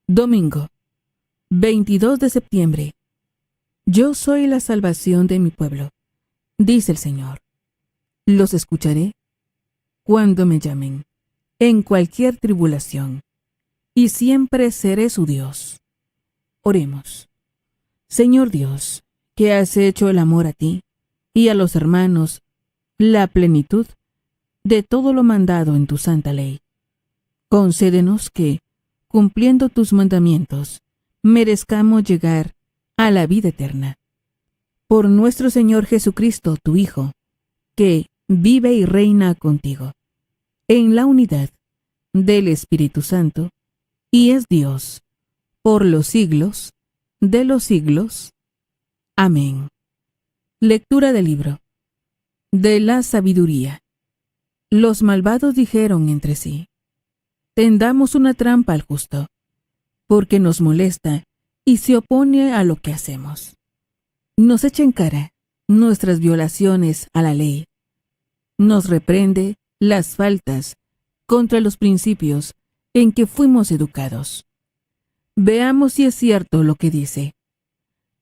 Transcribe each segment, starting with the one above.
Domingo, 22 de septiembre. Yo soy la salvación de mi pueblo, dice el Señor. Los escucharé cuando me llamen, en cualquier tribulación, y siempre seré su Dios. Oremos. Señor Dios, que has hecho el amor a ti y a los hermanos la plenitud de todo lo mandado en tu santa ley. Concédenos que, cumpliendo tus mandamientos, merezcamos llegar a la vida eterna. Por nuestro Señor Jesucristo, tu Hijo, que vive y reina contigo, en la unidad del Espíritu Santo, y es Dios, por los siglos de los siglos. Amén. Lectura del libro de la sabiduría. Los malvados dijeron entre sí: tendamos una trampa al justo, porque nos molesta y se opone a lo que hacemos. Nos echa en cara nuestras violaciones a la ley. Nos reprende las faltas contra los principios en que fuimos educados. Veamos si es cierto lo que dice.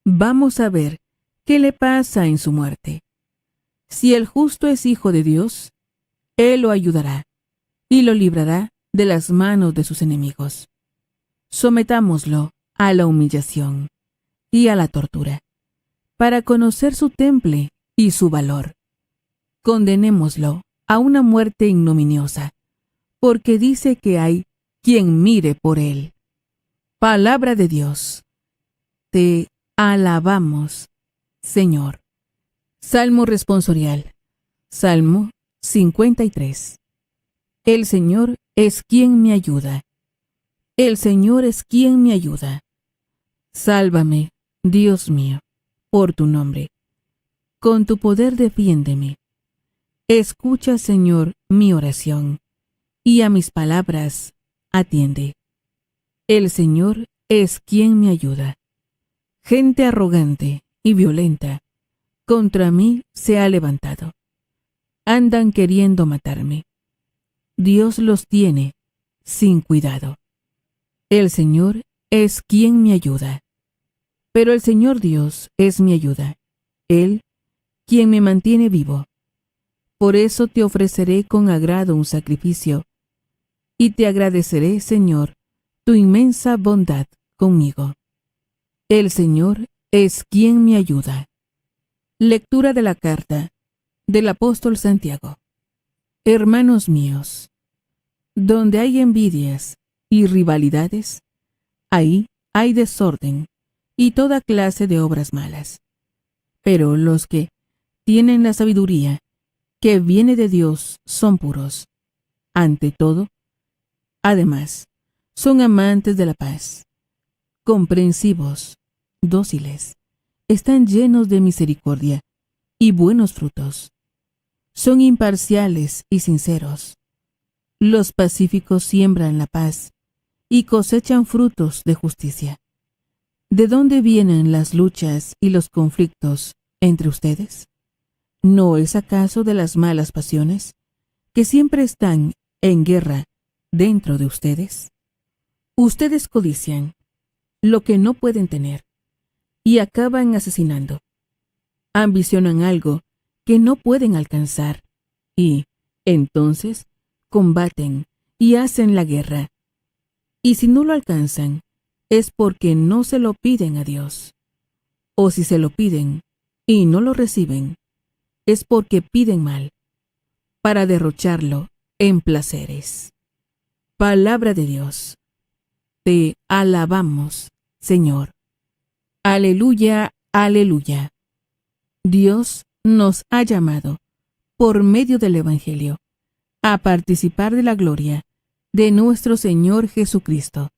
Vamos a ver qué le pasa en su muerte. Si el justo es hijo de Dios, Él lo ayudará y lo librará de las manos de sus enemigos. Sometámoslo a la humillación y a la tortura, para conocer su temple y su valor. Condenémoslo a una muerte ignominiosa, porque dice que hay quien mire por él. Palabra de Dios. Te alabamos, Señor. Salmo responsorial. Salmo 53. El Señor es quien me ayuda. El Señor es quien me ayuda. Sálvame, Dios mío, por tu nombre. Con tu poder defiéndeme. Escucha, Señor, mi oración, y a mis palabras atiende. El Señor es quien me ayuda. Gente arrogante y violenta contra mí se ha levantado. Andan queriendo matarme. Dios los tiene sin cuidado. El Señor es quien me ayuda. Pero el Señor Dios es mi ayuda. Él, quien me mantiene vivo. Por eso te ofreceré con agrado un sacrificio, y te agradeceré, Señor, tu inmensa bondad conmigo. El Señor es quien me ayuda. Lectura de la carta del apóstol Santiago. Hermanos míos, donde hay envidias y rivalidades, ahí hay desorden y toda clase de obras malas. Pero los que tienen la sabiduría que viene de Dios son puros. Ante todo, además, son amantes de la paz, comprensivos, dóciles, están llenos de misericordia y buenos frutos. Son imparciales y sinceros. Los pacíficos siembran la paz y cosechan frutos de justicia. ¿De dónde vienen las luchas y los conflictos entre ustedes? ¿No es acaso de las malas pasiones que siempre están en guerra dentro de ustedes? Ustedes codician lo que no pueden tener y acaban asesinando. Ambicionan algo que no pueden alcanzar y, entonces, combaten y hacen la guerra. Y si no lo alcanzan, es porque no se lo piden a Dios. O si se lo piden y no lo reciben, es porque piden mal, para derrocharlo en placeres. Palabra de Dios. Te alabamos, Señor. Aleluya, aleluya. Dios nos ha llamado, por medio del Evangelio, a participar de la gloria de nuestro Señor Jesucristo.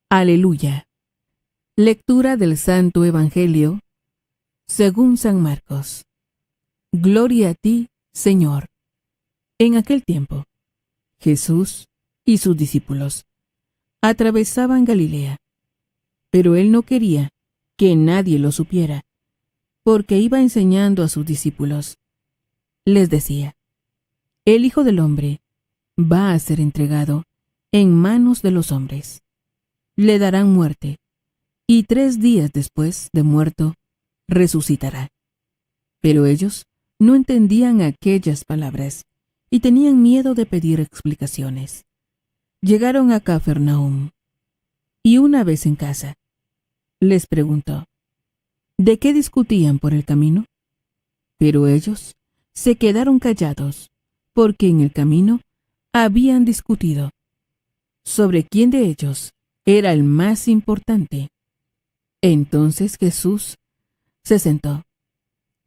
Aleluya. Lectura del Santo Evangelio según San Marcos. Gloria a ti, Señor. En aquel tiempo, Jesús y sus discípulos atravesaban Galilea, pero él no quería que nadie lo supiera, porque iba enseñando a sus discípulos. Les decía: el Hijo del Hombre va a ser entregado en manos de los hombres. le darán muerte, y 3 días después de muerto, resucitará. Pero ellos no entendían aquellas palabras y tenían miedo de pedir explicaciones. Llegaron a Cafarnaúm, y una vez en casa, les preguntó, ¿de qué discutían por el camino? Pero ellos se quedaron callados, porque en el camino habían discutido sobre quién de ellos era el más importante. Entonces Jesús se sentó,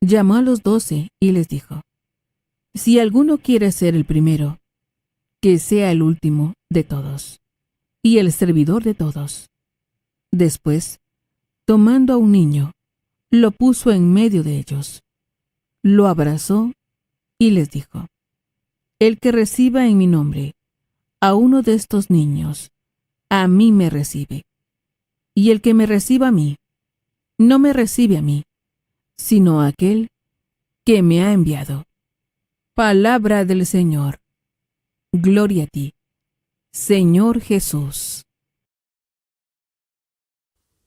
llamó a los 12 y les dijo, si alguno quiere ser el primero, que sea el último de todos y el servidor de todos. Después, tomando a un niño, lo puso en medio de ellos, lo abrazó y les dijo, el que reciba en mi nombre a uno de estos niños, a mí me recibe, y el que me reciba a mí, no me recibe a mí, sino a aquel que me ha enviado. Palabra del Señor. Gloria a ti, Señor Jesús.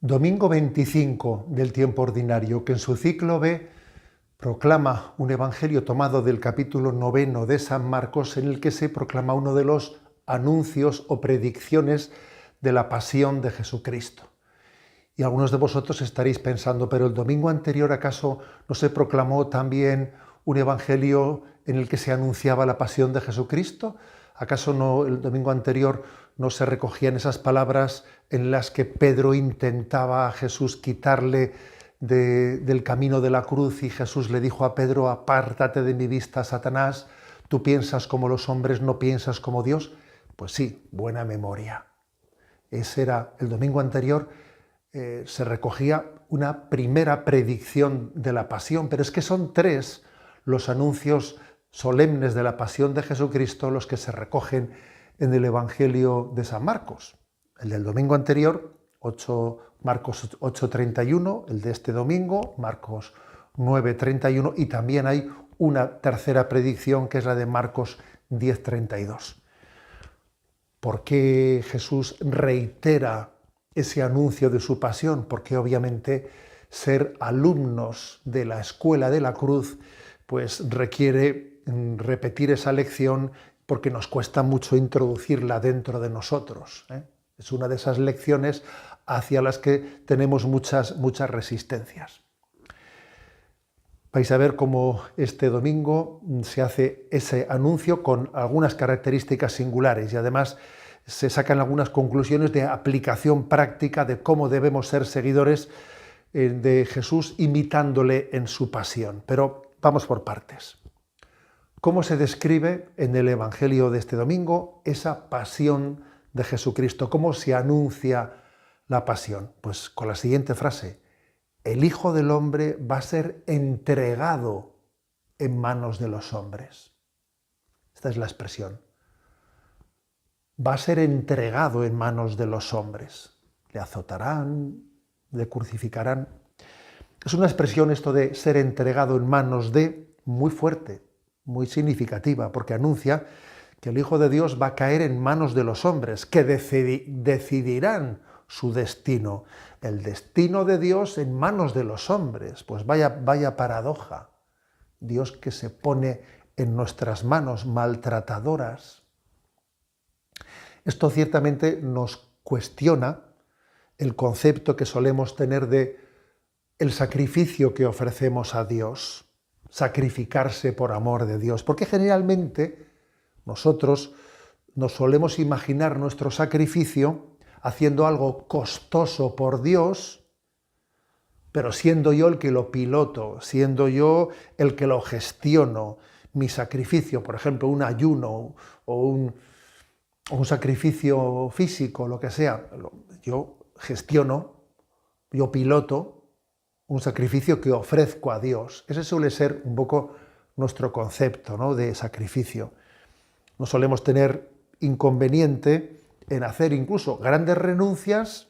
Domingo 25 del tiempo ordinario, que en su ciclo B proclama un evangelio tomado del capítulo 9 de San Marcos, en el que se proclama uno de los anuncios o predicciones de la pasión de Jesucristo. Y algunos de vosotros estaréis pensando, ¿pero el domingo anterior acaso no se proclamó también un evangelio en el que se anunciaba la pasión de Jesucristo? ¿Acaso no el domingo anterior no se recogían esas palabras en las que Pedro intentaba a Jesús quitarle del camino de la cruz y Jesús le dijo a Pedro, apártate de mi vista, Satanás, tú piensas como los hombres, no piensas como Dios? Pues sí, buena memoria. Ese era el domingo anterior, se recogía una primera predicción de la pasión, pero es que son 3 los anuncios solemnes de la pasión de Jesucristo los que se recogen en el Evangelio de San Marcos. El del domingo anterior, Marcos 8:31, el de este domingo, Marcos 9:31, y también hay una tercera predicción que es la de Marcos 10:32. ¿Por qué Jesús reitera ese anuncio de su pasión? Porque obviamente ser alumnos de la escuela de la cruz pues requiere repetir esa lección porque nos cuesta mucho introducirla dentro de nosotros, ¿eh? Es una de esas lecciones hacia las que tenemos muchas resistencias. Vais a ver cómo este domingo se hace ese anuncio con algunas características singulares y además se sacan algunas conclusiones de aplicación práctica de cómo debemos ser seguidores de Jesús imitándole en su pasión. Pero vamos por partes. ¿Cómo se describe en el Evangelio de este domingo esa pasión de Jesucristo? ¿Cómo se anuncia la pasión? Pues con la siguiente frase: el Hijo del Hombre va a ser entregado en manos de los hombres. Esta es la expresión. Va a ser entregado en manos de los hombres. Le azotarán, le crucificarán. Es una expresión esto de ser entregado en manos de muy fuerte, muy significativa, porque anuncia que el Hijo de Dios va a caer en manos de los hombres, que decidirán su destino. El destino de Dios en manos de los hombres. Pues vaya paradoja. Dios que se pone en nuestras manos maltratadoras. Esto ciertamente nos cuestiona el concepto que solemos tener de el sacrificio que ofrecemos a Dios, sacrificarse por amor de Dios, porque generalmente nosotros nos solemos imaginar nuestro sacrificio haciendo algo costoso por Dios, pero siendo yo el que lo piloto, siendo yo el que lo gestiono, mi sacrificio, por ejemplo, un ayuno o un sacrificio físico, lo que sea, yo gestiono, yo piloto un sacrificio que ofrezco a Dios. Ese suele ser un poco nuestro concepto, ¿no?, de sacrificio. No solemos tener inconveniente en hacer incluso grandes renuncias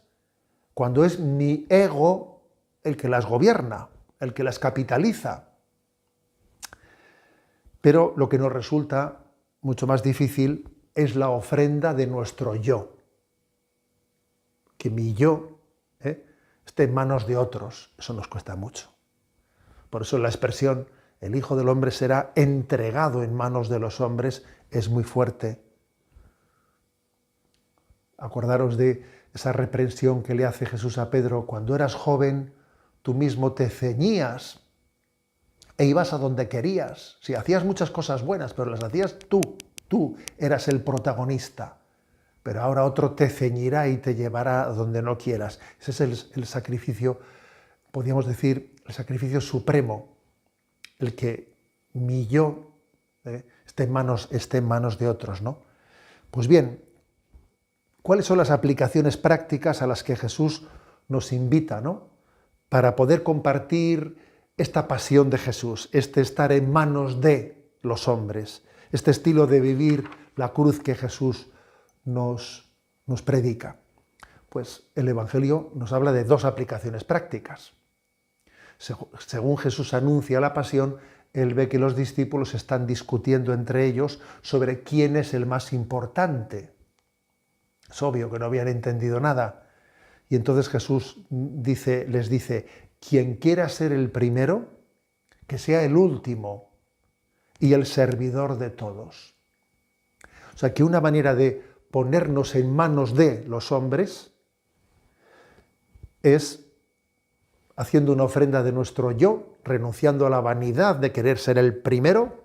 cuando es mi ego el que las gobierna, el que las capitaliza. Pero lo que nos resulta mucho más difícil es la ofrenda de nuestro yo, que mi yo esté en manos de otros. Eso nos cuesta mucho. Por eso la expresión el Hijo del Hombre será entregado en manos de los hombres es muy fuerte. Acordaros de esa reprensión que le hace Jesús a Pedro: cuando eras joven, tú mismo te ceñías e ibas a donde querías. Sí, hacías muchas cosas buenas, pero las hacías tú eras el protagonista. Pero ahora otro te ceñirá y te llevará a donde no quieras. Ese es el sacrificio, podríamos decir, el sacrificio supremo, el que mi yo esté en manos de otros, ¿no? Pues bien, ¿cuáles son las aplicaciones prácticas a las que Jesús nos invita, ¿no?, para poder compartir esta pasión de Jesús, este estar en manos de los hombres, este estilo de vivir la cruz que Jesús nos predica? Pues el Evangelio nos habla de dos aplicaciones prácticas. Según Jesús anuncia la pasión, él ve que los discípulos están discutiendo entre ellos sobre quién es el más importante. Es obvio que no habían entendido nada. Y entonces Jesús les dice: quien quiera ser el primero, que sea el último y el servidor de todos. O sea, que una manera de ponernos en manos de los hombres es haciendo una ofrenda de nuestro yo, renunciando a la vanidad de querer ser el primero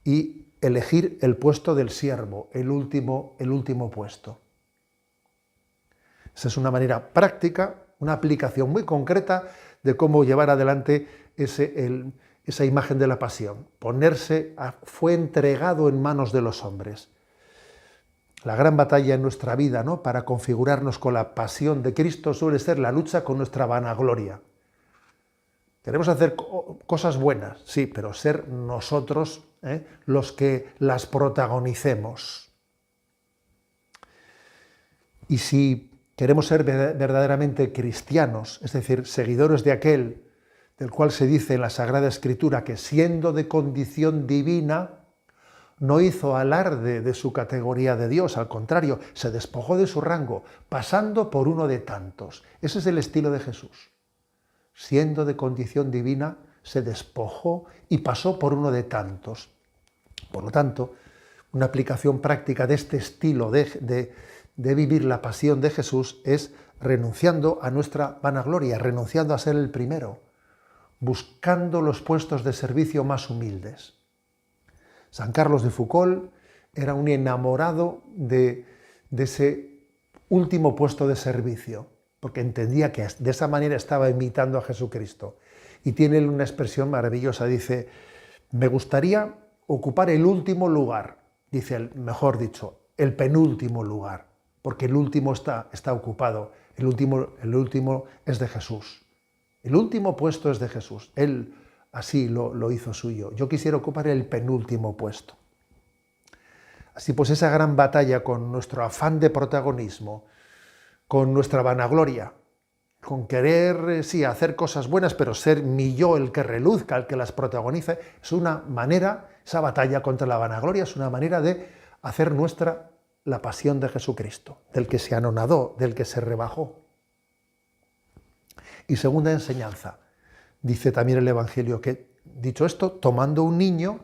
y elegir el puesto del siervo, el último puesto. Esa es una manera práctica, una aplicación muy concreta de cómo llevar adelante esa imagen de la pasión. Fue entregado en manos de los hombres. La gran batalla en nuestra vida, ¿no?, para configurarnos con la pasión de Cristo suele ser la lucha con nuestra vanagloria. Queremos hacer cosas buenas, sí, pero ser nosotros los que las protagonicemos. Y si queremos ser verdaderamente cristianos, es decir, seguidores de aquel del cual se dice en la Sagrada Escritura que, siendo de condición divina, no hizo alarde de su categoría de Dios, al contrario, se despojó de su rango, pasando por uno de tantos. Ese es el estilo de Jesús. Siendo de condición divina, se despojó y pasó por uno de tantos. Por lo tanto, una aplicación práctica de este estilo de vivir la pasión de Jesús es renunciando a nuestra vanagloria, renunciando a ser el primero, buscando los puestos de servicio más humildes. San Carlos de Foucauld era un enamorado de ese último puesto de servicio, porque entendía que de esa manera estaba imitando a Jesucristo. Y tiene una expresión maravillosa, dice: me gustaría ocupar el último lugar, dice, mejor dicho, el penúltimo lugar, porque el último está ocupado, el último es de Jesús. El último puesto es de Jesús. Él así lo hizo suyo. Yo quisiera ocupar el penúltimo puesto. Así pues, esa gran batalla con nuestro afán de protagonismo, con nuestra vanagloria, con querer, sí, hacer cosas buenas, pero ser mi yo el que reluzca, el que las protagonice, es una manera, esa batalla contra la vanagloria es una manera de hacer nuestra la pasión de Jesucristo, del que se anonadó, del que se rebajó. Y segunda enseñanza, dice también el Evangelio que, dicho esto, tomando un niño,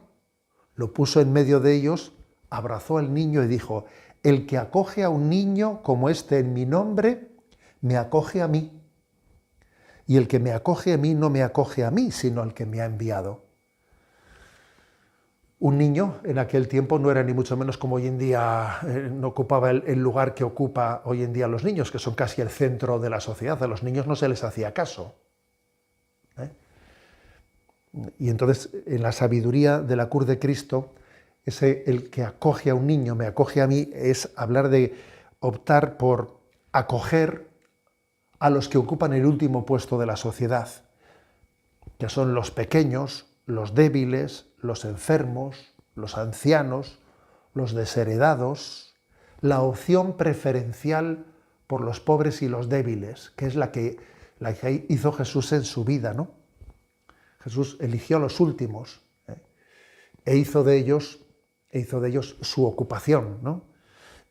lo puso en medio de ellos, abrazó al niño y dijo: el que acoge a un niño como este en mi nombre, me acoge a mí. Y el que me acoge a mí no me acoge a mí, sino al que me ha enviado. Un niño en aquel tiempo no era ni mucho menos como hoy en día, no ocupaba el lugar que ocupa hoy en día los niños, que son casi el centro de la sociedad. A los niños no se les hacía caso. Y entonces, en la sabiduría de la cruz de Cristo, el que acoge a un niño, me acoge a mí, es hablar de optar por acoger a los que ocupan el último puesto de la sociedad, que son los pequeños, los débiles, los enfermos, los ancianos, los desheredados, la opción preferencial por los pobres y los débiles, que es la que hizo Jesús en su vida, ¿no? Jesús eligió a los últimos e hizo de ellos su ocupación, ¿no?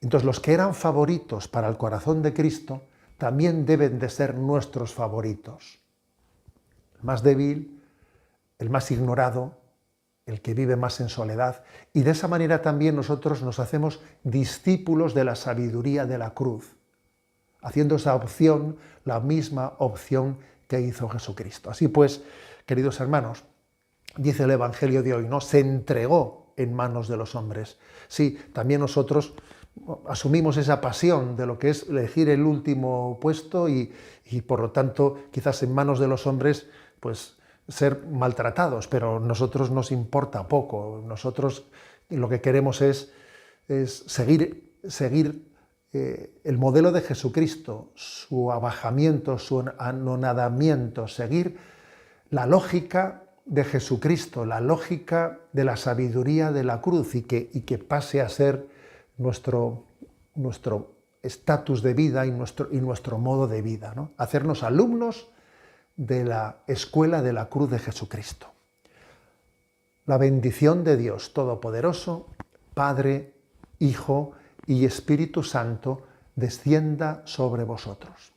Entonces, los que eran favoritos para el corazón de Cristo también deben de ser nuestros favoritos. El más débil, el más ignorado, el que vive más en soledad. Y de esa manera también nosotros nos hacemos discípulos de la sabiduría de la cruz, haciendo esa opción, la misma opción que hizo Jesucristo. Así pues, queridos hermanos, dice el Evangelio de hoy, ¿no? Se entregó en manos de los hombres. Sí, también nosotros asumimos esa pasión de lo que es elegir el último puesto y por lo tanto, quizás en manos de los hombres, pues ser maltratados, pero a nosotros nos importa poco. Nosotros lo que queremos es seguir el modelo de Jesucristo, su abajamiento, su anonadamiento, seguir la lógica de Jesucristo, la lógica de la sabiduría de la cruz y que pase a ser nuestro estatus de vida y nuestro modo de vida, ¿no? Hacernos alumnos de la escuela de la cruz de Jesucristo. La bendición de Dios Todopoderoso, Padre, Hijo y Espíritu Santo, descienda sobre vosotros.